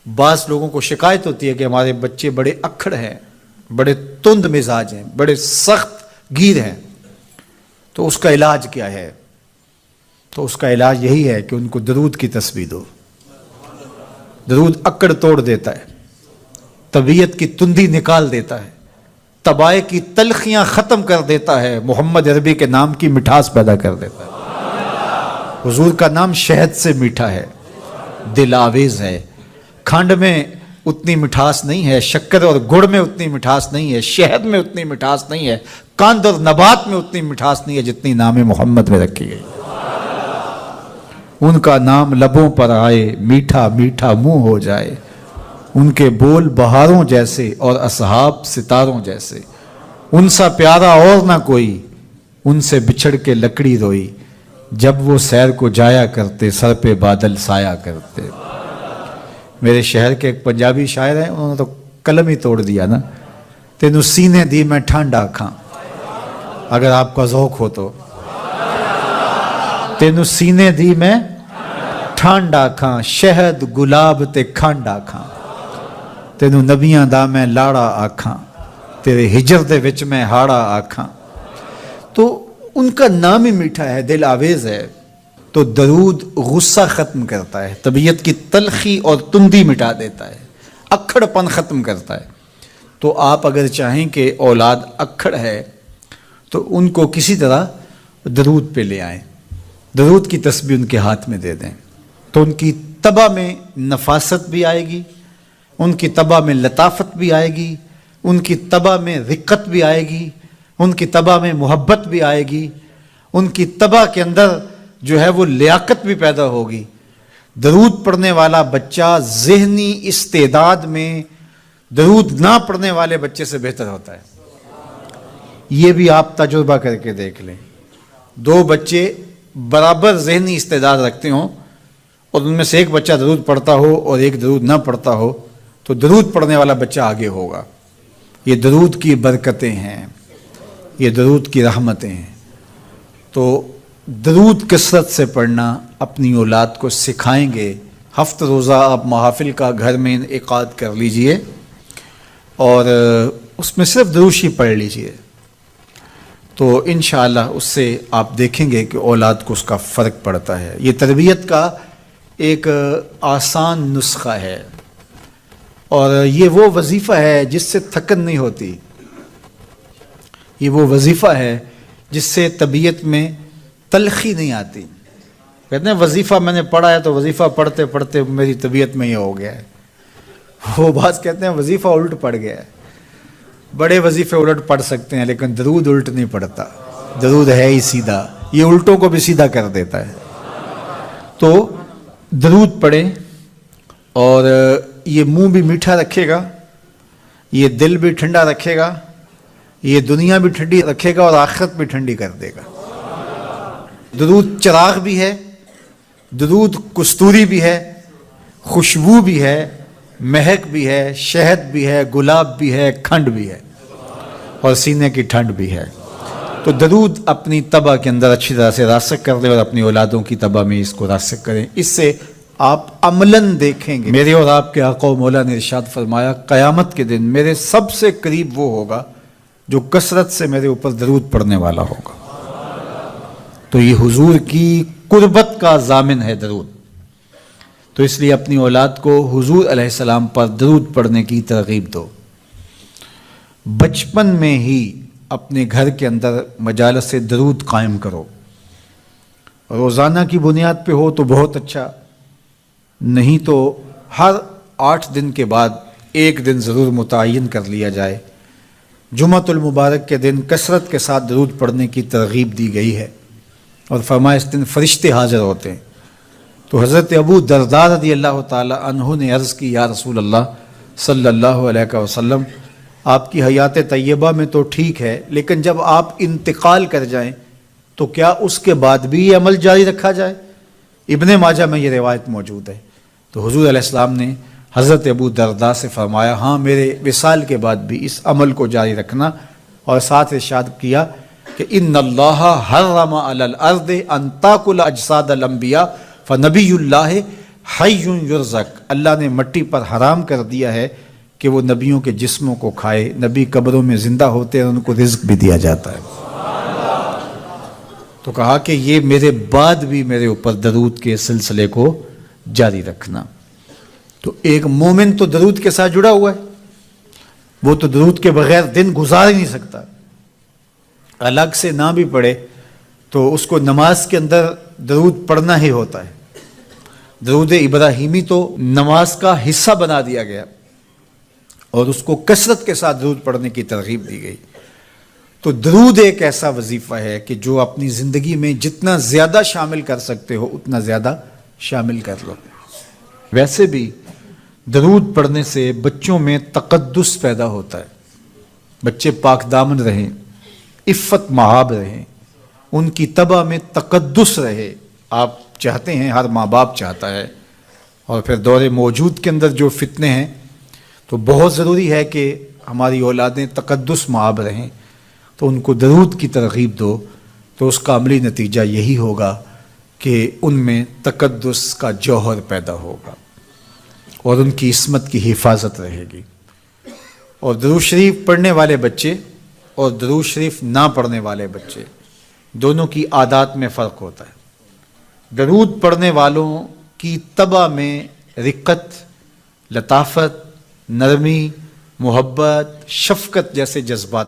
بعض لوگوں کو شکایت ہوتی ہے کہ ہمارے بچے بڑے اکھڑ ہیں، بڑے تند مزاج ہیں، بڑے سخت گیر ہیں، تو اس کا علاج کیا ہے؟ تو اس کا علاج یہی ہے کہ ان کو درود کی تسبیح دو۔ درود اکڑ توڑ دیتا ہے، طبیعت کی تندی نکال دیتا ہے، طبائع کی تلخیاں ختم کر دیتا ہے، محمد عربی کے نام کی مٹھاس پیدا کر دیتا ہے۔ حضور کا نام شہد سے میٹھا ہے، دل آویز ہے، کھنڈ میں اتنی مٹھاس نہیں ہے، شکر اور گڑ میں اتنی مٹھاس نہیں ہے، شہد میں اتنی مٹھاس نہیں ہے، کاند اور نبات میں اتنی مٹھاس نہیں ہے جتنی نام محمد میں رکھی گئی۔ ان کا نام لبوں پر آئے، میٹھا میٹھا منہ ہو جائے، ان کے بول بہاروں جیسے اور اصحاب ستاروں جیسے، ان سا پیارا اور نہ کوئی، ان سے بچھڑ کے لکڑی روئی، جب وہ سیر کو جایا کرتے سر پہ بادل سایا کرتے۔ میرے شہر کے ایک پنجابی شاعر ہیں، انہوں نے تو قلم ہی توڑ دیا نا، تینو سینے دی میں ٹھنڈ آکھاں، اگر آپ کا ذوق ہو تو، تینو سینے دی میں ٹھنڈ آکھاں، شہد گلاب تے کھنڈ آکھاں، تینو نبیاں دا میں لاڑا آکھاں، تیرے ہجر دے وچ میں ہاڑا آکھاں۔ تو ان کا نام ہی میٹھا ہے، دل آویز ہے۔ تو درود غصہ ختم کرتا ہے، طبیعت کی تلخی اور تندی مٹا دیتا ہے، اکھڑ پن ختم کرتا ہے۔ تو آپ اگر چاہیں کہ اولاد اکھڑ ہے تو ان کو کسی طرح درود پہ لے آئیں، درود کی تسبیح ان کے ہاتھ میں دے دیں، تو ان کی طبع میں نفاست بھی آئے گی، ان کی طبع میں لطافت بھی آئے گی، ان کی طبع میں رقت بھی آئے گی، ان کی طبع میں محبت بھی آئے گی، ان کی طبع کے اندر جو ہے وہ لیاقت بھی پیدا ہوگی۔ درود پڑھنے والا بچہ ذہنی استعداد میں درود نہ پڑھنے والے بچے سے بہتر ہوتا ہے۔ یہ بھی آپ تجربہ کر کے دیکھ لیں، دو بچے برابر ذہنی استعداد رکھتے ہوں اور ان میں سے ایک بچہ درود پڑھتا ہو اور ایک درود نہ پڑھتا ہو، تو درود پڑھنے والا بچہ آگے ہوگا۔ یہ درود کی برکتیں ہیں، یہ درود کی رحمتیں ہیں۔ تو درود کثرت سے پڑھنا اپنی اولاد کو سکھائیں گے۔ ہفتہ روزہ آپ محافل کا گھر میں انعقاد کر لیجئے اور اس میں صرف دروشی پڑھ لیجئے، تو انشاءاللہ اس سے آپ دیکھیں گے کہ اولاد کو اس کا فرق پڑتا ہے۔ یہ تربیت کا ایک آسان نسخہ ہے اور یہ وہ وظیفہ ہے جس سے تھکن نہیں ہوتی، یہ وہ وظیفہ ہے جس سے طبیعت میں تلخی نہیں آتی۔ کہتے ہیں وظیفہ میں نے پڑھا ہے تو وظیفہ پڑھتے پڑھتے میری طبیعت میں یہ ہو گیا ہے، وہ بعض کہتے ہیں وظیفہ الٹ پڑ گیا ہے۔ بڑے وظیفے الٹ پڑھ سکتے ہیں لیکن درود الٹ نہیں پڑھتا، درود ہے ہی سیدھا، یہ الٹوں کو بھی سیدھا کر دیتا ہے۔ تو درود پڑھیں اور یہ منہ بھی میٹھا رکھے گا، یہ دل بھی ٹھنڈا رکھے گا، یہ دنیا بھی ٹھنڈی رکھے گا اور آخرت بھی ٹھنڈی کر دے گا۔ درود چراغ بھی ہے، درود کستوری بھی ہے، خوشبو بھی ہے، مہک بھی ہے، شہد بھی ہے، گلاب بھی ہے، کھنڈ بھی ہے اور سینے کی ٹھنڈ بھی ہے۔ تو درود اپنی طبع کے اندر اچھی طرح سے راسخ کر دیں اور اپنی اولادوں کی طبع میں اس کو راسخ کریں۔ اس سے آپ عملاً دیکھیں گے، میرے اور آپ کے آقا و مولا نے ارشاد فرمایا قیامت کے دن میرے سب سے قریب وہ ہوگا جو کثرت سے میرے اوپر درود پڑھنے والا ہوگا۔ تو یہ حضور کی قربت کا ضامن ہے درود۔ تو اس لیے اپنی اولاد کو حضور علیہ السلام پر درود پڑھنے کی ترغیب دو۔ بچپن میں ہی اپنے گھر کے اندر مجالس درود قائم کرو، روزانہ کی بنیاد پہ ہو تو بہت اچھا، نہیں تو ہر 8 دن کے بعد ایک دن ضرور متعین کر لیا جائے۔ جمعۃ المبارک کے دن کثرت کے ساتھ درود پڑھنے کی ترغیب دی گئی ہے اور فرمایا اس دن فرشتے حاضر ہوتے ہیں۔ تو حضرت ابو درداء رضی اللہ تعالی عنہ نے عرض کی یا رسول اللہ صلی اللہ علیہ وسلم، آپ کی حیات طیبہ میں تو ٹھیک ہے لیکن جب آپ انتقال کر جائیں تو کیا اس کے بعد بھی یہ عمل جاری رکھا جائے؟ ابن ماجہ میں یہ روایت موجود ہے۔ تو حضور علیہ السلام نے حضرت ابو درداء سے فرمایا ہاں میرے وصال کے بعد بھی اس عمل کو جاری رکھنا، اور ساتھ ارشاد کیا کہ ان اللہ حرم علی الارض ان تاکل اجساد الانبیاء فنبی اللہ حی یرزق، اللہ نے مٹی پر حرام کر دیا ہے کہ وہ نبیوں کے جسموں کو کھائے. نبی قبروں میں زندہ ہوتے ہیں اور ان کو رزق بھی دیا جاتا ہے. تو کہا کہ یہ میرے بعد بھی میرے اوپر درود کے سلسلے کو جاری رکھنا. تو ایک مومن تو درود کے ساتھ جڑا ہوا ہے، وہ تو درود کے بغیر دن گزار ہی نہیں سکتا. الگ سے نہ بھی پڑھے تو اس کو نماز کے اندر درود پڑھنا ہی ہوتا ہے. درود ابراہیمی تو نماز کا حصہ بنا دیا گیا اور اس کو کثرت کے ساتھ درود پڑھنے کی ترغیب دی گئی. تو درود ایک ایسا وظیفہ ہے کہ جو اپنی زندگی میں جتنا زیادہ شامل کر سکتے ہو اتنا زیادہ شامل کر لو. ویسے بھی درود پڑھنے سے بچوں میں تقدس پیدا ہوتا ہے. بچے پاک دامن رہیں، عفت محاب رہیں، ان کی طبع میں تقدس رہے. آپ چاہتے ہیں، ہر ماں باپ چاہتا ہے. اور پھر دور موجود کے اندر جو فتنے ہیں تو بہت ضروری ہے کہ ہماری اولادیں تقدس محاب رہیں. تو ان کو درود کی ترغیب دو تو اس کا عملی نتیجہ یہی ہوگا کہ ان میں تقدس کا جوہر پیدا ہوگا اور ان کی عصمت کی حفاظت رہے گی. اور درود شریف پڑھنے والے بچے اور درود شریف نہ پڑھنے والے بچے دونوں کی عادات میں فرق ہوتا ہے. درود پڑھنے والوں کی طبع میں رقت، لطافت، نرمی، محبت، شفقت جیسے جذبات